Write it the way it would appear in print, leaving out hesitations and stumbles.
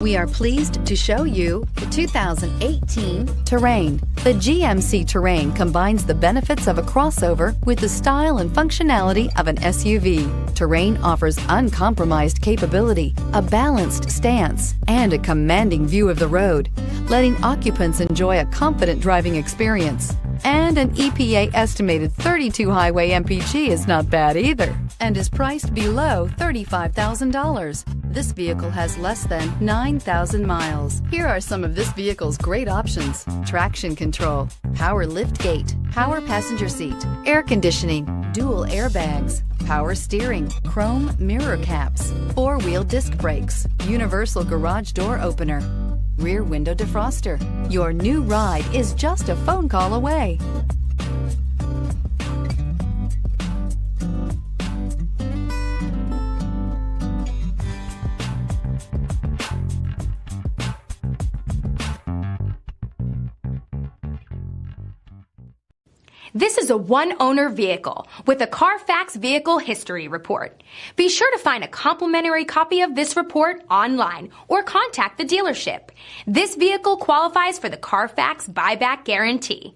We are pleased to show you the 2018 Terrain. The GMC Terrain combines the benefits of a crossover with the style and functionality of an SUV. Terrain offers uncompromised capability, a balanced stance, and a commanding view of the road, letting occupants enjoy a confident driving experience. And an EPA estimated 32 highway MPG is not bad either, and is priced below $35,000. This vehicle has less than 9,000 miles. Here are some of this vehicle's great options: traction control, power liftgate, power passenger seat, air conditioning, dual airbags, power steering, chrome mirror caps, four-wheel disc brakes, universal garage door opener, rear window defroster. Your new ride is just a phone call away. This is a one-owner vehicle with a Carfax Vehicle History Report. Be sure to find a complimentary copy of this report online or contact the dealership. This vehicle qualifies for the Carfax Buyback Guarantee.